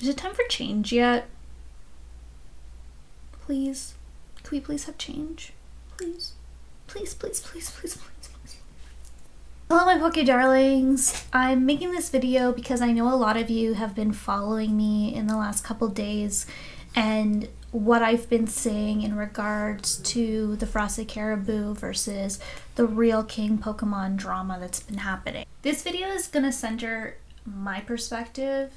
Is it time for change yet? Please? Can we please have change? Please? Please, please, please, please, please, please. Hello, my Poké darlings. I'm making this video because I know a lot of you have been following me in the last couple days and what I've been saying in regards to the Frosted Caribou versus the Real King Pokemon drama that's been happening. This video is going to center my perspective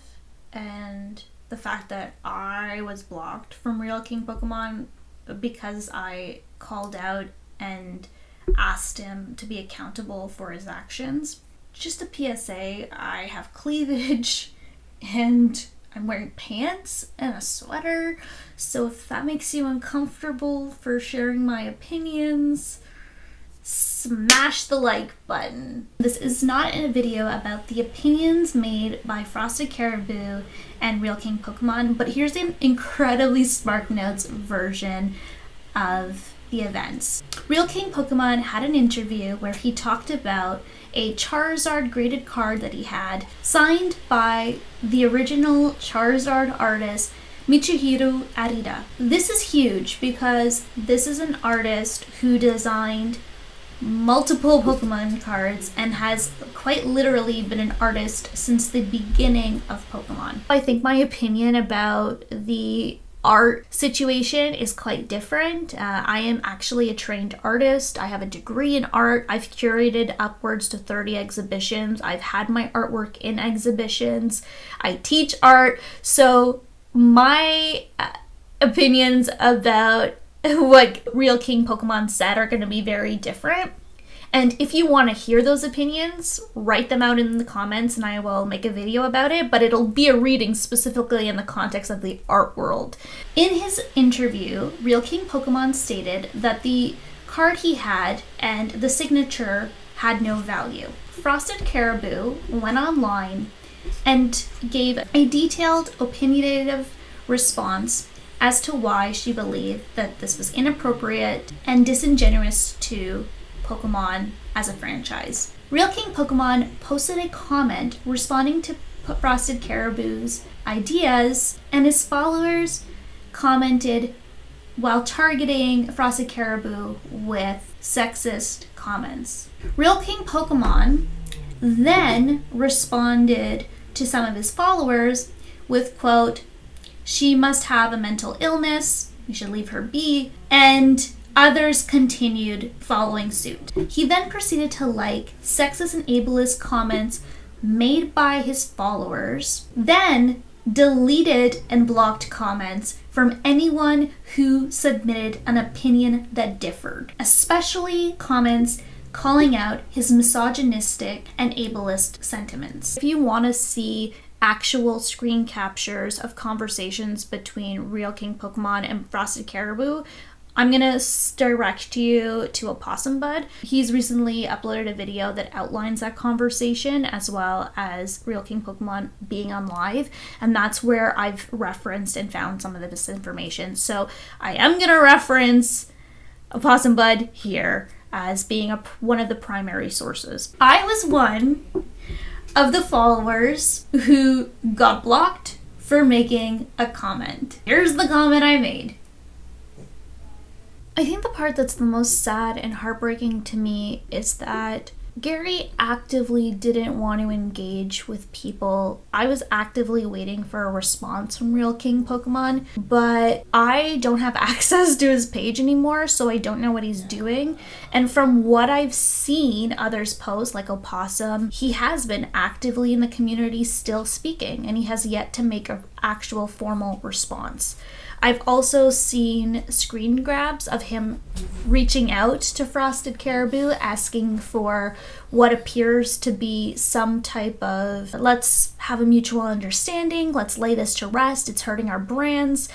and the fact that I was blocked from Real King Pokemon because I called out and asked him to be accountable for his actions. Just a PSA, I have cleavage and I'm wearing pants and a sweater, so if that makes you uncomfortable for sharing my opinions, smash the like button. This is not a video about the opinions made by Frosted Caribou and Real King Pokemon, but here's an incredibly SparkNotes version of the events. Real King Pokemon had an interview where he talked about a Charizard graded card that he had signed by the original Charizard artist Michiharu Arita. This is huge because this is an artist who designed multiple Pokemon cards and has quite literally been an artist since the beginning of Pokemon. I think my opinion about the art situation is quite different. I am actually a trained artist. I have a degree in art. I've curated upwards to 30 exhibitions. I've had my artwork in exhibitions. I teach art. So my opinions about what Real King Pokemon said are going to be very different. And if you want to hear those opinions, write them out in the comments and I will make a video about it, but it'll be a reading specifically in the context of the art world. In his interview, Real King Pokemon stated that the card he had and the signature had no value. Frosted Caribou went online and gave a detailed, opinionative response as to why she believed that this was inappropriate and disingenuous to Pokemon as a franchise. Real King Pokemon posted a comment responding to Frosted Caribou's ideas, and his followers commented while targeting Frosted Caribou with sexist comments. Real King Pokemon then responded to some of his followers with, quote, "She must have a mental illness, we should leave her be," and others continued following suit. He then proceeded to like sexist and ableist comments made by his followers, then deleted and blocked comments from anyone who submitted an opinion that differed, especially comments calling out his misogynistic and ableist sentiments. If you want to see actual screen captures of conversations between Real King Pokemon and Frosted Caribou, I'm going to direct you to Opossum Bud. He's recently uploaded a video that outlines that conversation as well as Real King Pokemon being on live, and that's where I've referenced and found some of this information. So I am going to reference Opossum Bud here as being one of the primary sources. I was one of the followers who got blocked for making a comment. Here's the comment I made. I think the part that's the most sad and heartbreaking to me is that Gary actively didn't want to engage with people. I was actively waiting for a response from Real King Pokemon, but I don't have access to his page anymore, so I don't know what he's doing. And from what I've seen others post, like Opossum, he has been actively in the community still speaking, and he has yet to make an actual formal response. I've also seen screen grabs of him reaching out to Frosted Caribou, asking for what appears to be some type of, let's have a mutual understanding, let's lay this to rest, it's hurting our brands.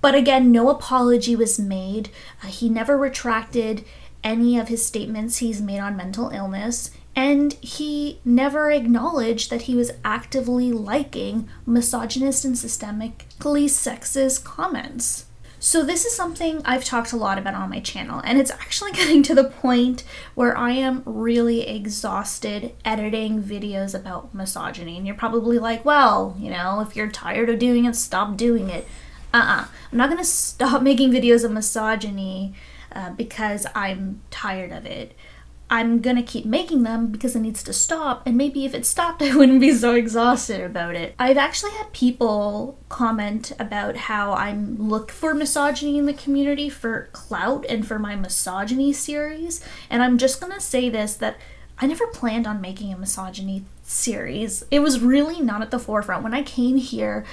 But again, no apology was made. He never retracted any of his statements he's made on mental illness, and he never acknowledged that he was actively liking misogynist and systemically sexist comments. So this is something I've talked a lot about on my channel, and it's actually getting to the point where I am really exhausted editing videos about misogyny. And you're probably like, well, you know, if you're tired of doing it, stop doing it. I'm not gonna stop making videos of misogyny because I'm tired of it. I'm gonna keep making them because it needs to stop, and maybe if it stopped I wouldn't be so exhausted about it. I've actually had people comment about how I look for misogyny in the community for clout and for my misogyny series, and I'm just gonna say this, that I never planned on making a misogyny series. It was really not at the forefront. When I came here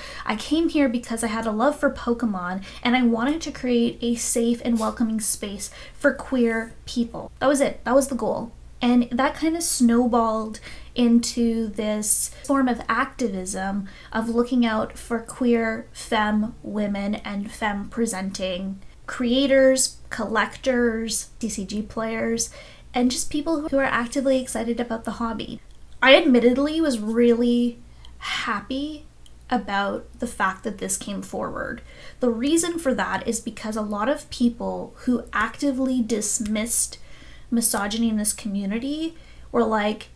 because I had a love for Pokemon and I wanted to create a safe and welcoming space for queer people. That was it. That was the goal. And that kind of snowballed into this form of activism of looking out for queer femme women and femme presenting creators, collectors, TCG players, and just people who are actively excited about the hobby. I admittedly was really happy about the fact that this came forward. The reason for that is because a lot of people who actively dismissed misogyny in this community were like,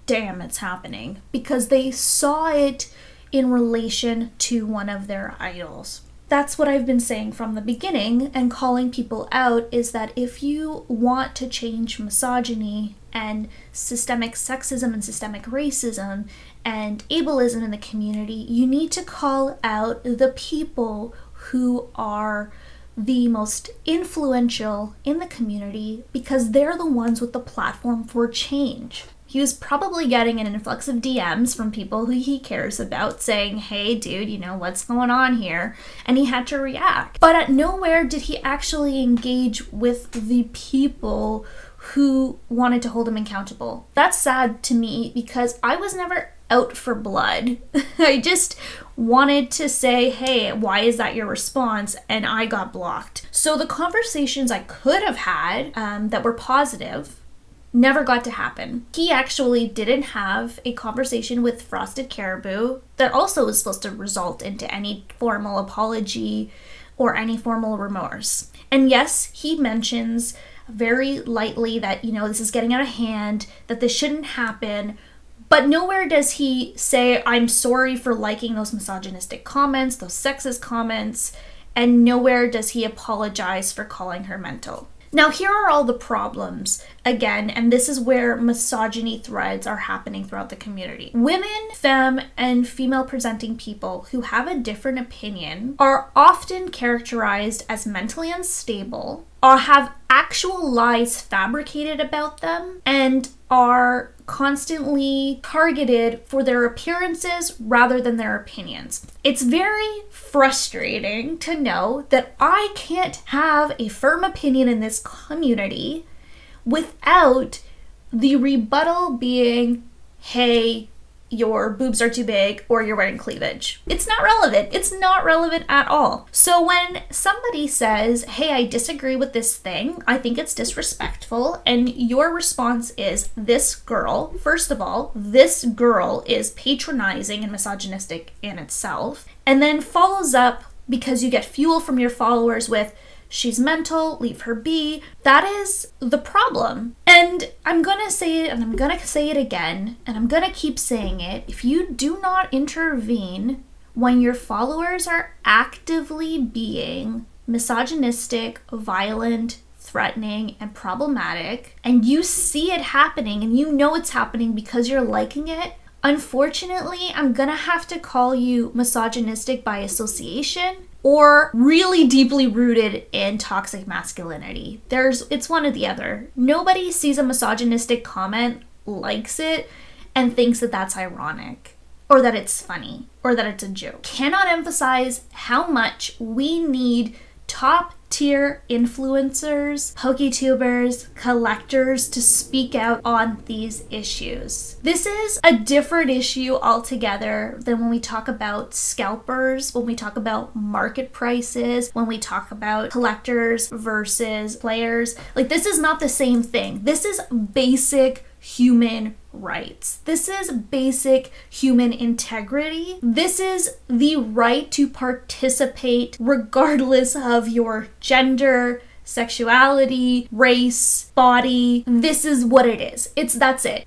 damn, it's happening, because they saw it in relation to one of their idols. That's what I've been saying from the beginning, and calling people out, is that if you want to change misogyny and systemic sexism and systemic racism and ableism in the community, you need to call out the people who are the most influential in the community, because they're the ones with the platform for change. He was probably getting an influx of DMs from people who he cares about saying, hey dude, you know, what's going on here? And he had to react. But at nowhere did he actually engage with the people who wanted to hold him accountable. That's sad to me, because I was never out for blood. I just wanted to say, hey, why is that your response? And I got blocked. So the conversations I could have had that were positive never got to happen. He actually didn't have a conversation with Frosted Caribou that also was supposed to result into any formal apology or any formal remorse. And yes, he mentions very lightly that, you know, this is getting out of hand, that this shouldn't happen, but nowhere does he say, I'm sorry for liking those misogynistic comments, those sexist comments, and nowhere does he apologize for calling her mental. Now, here are all the problems, again, and this is where misogyny threads are happening throughout the community. Women, femme, and female-presenting people who have a different opinion are often characterized as mentally unstable, or have actual lies fabricated about them, and are constantly targeted for their appearances rather than their opinions. It's very frustrating to know that I can't have a firm opinion in this community without the rebuttal being, hey, your boobs are too big or you're wearing cleavage. It's not relevant. It's not relevant at all. So when somebody says, hey, I disagree with this thing, I think it's disrespectful, and your response is, this girl, first of all, this girl is patronizing and misogynistic in itself, and then follows up because you get fuel from your followers with, she's mental, leave her be. That is the problem. And I'm gonna say it, and I'm gonna say it again, and I'm gonna keep saying it. If you do not intervene when your followers are actively being misogynistic, violent, threatening, and problematic, and you see it happening, and you know it's happening because you're liking it, unfortunately, I'm gonna have to call you misogynistic by association, or really deeply rooted in toxic masculinity. It's one or the other. Nobody sees a misogynistic comment, likes it, and thinks that that's ironic, or that it's funny, or that it's a joke. Cannot emphasize how much we need top tier influencers, PokeTubers, collectors to speak out on these issues. This is a different issue altogether than when we talk about scalpers, when we talk about market prices, when we talk about collectors versus players. Like, this is not the same thing. This is basic human rights. This is basic human integrity. This is the right to participate regardless of your gender, sexuality, race, body. This is what it is. That's it.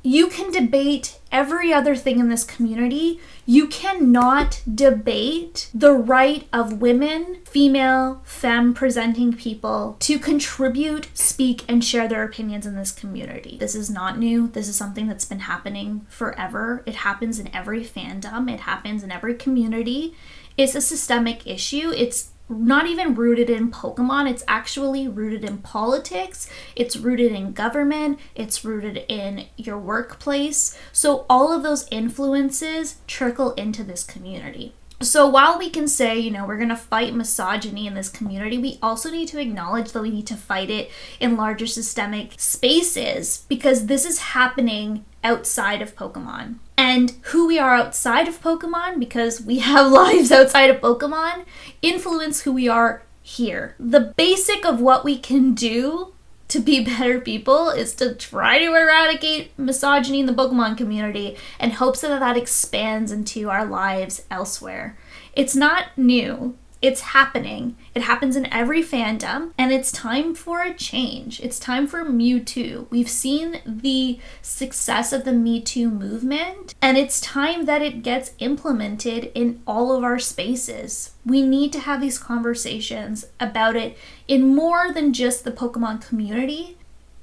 You can debate every other thing in this community. You cannot debate the right of women, female, femme presenting people to contribute, speak, and share their opinions in this community. This is not new. This is something that's been happening forever. It happens in every fandom. It happens in every community. It's a systemic issue. It's not even rooted in Pokemon. It's actually rooted in politics. It's rooted in government. It's rooted in your workplace. So all of those influences trickle into this community. So while we can say, we're going to fight misogyny in this community, we also need to acknowledge that we need to fight it in larger systemic spaces, because this is happening outside of Pokemon. And who we are outside of Pokemon, because we have lives outside of Pokemon, influence who we are here. The basic of what we can do to be better people is to try to eradicate misogyny in the Pokemon community in hopes that expands into our lives elsewhere. It's not new. It's happening. It happens in every fandom, and it's time for a change. It's time for Me Too. We've seen the success of the Me Too movement, and it's time that it gets implemented in all of our spaces. We need to have these conversations about it in more than just the Pokemon community.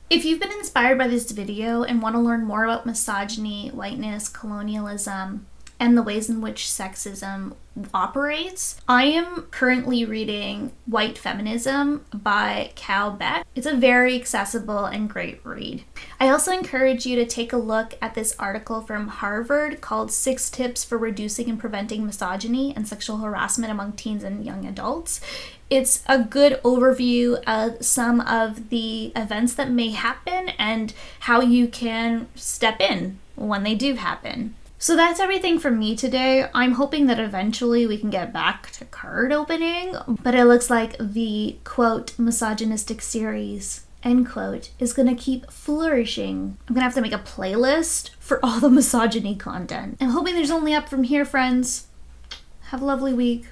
If you've been inspired by this video and want to learn more about misogyny, whiteness, colonialism, and the ways in which sexism operates, I am currently reading White Feminism by Cal Beck. It's a very accessible and great read. I also encourage you to take a look at this article from Harvard called 6 Tips for Reducing and Preventing Misogyny and Sexual Harassment Among Teens and Young Adults. It's a good overview of some of the events that may happen and how you can step in when they do happen. So that's everything from me today. I'm hoping that eventually we can get back to card opening, but it looks like the, quote, misogynistic series, end quote, is gonna keep flourishing. I'm gonna have to make a playlist for all the misogyny content. I'm hoping there's only up from here, friends. Have a lovely week.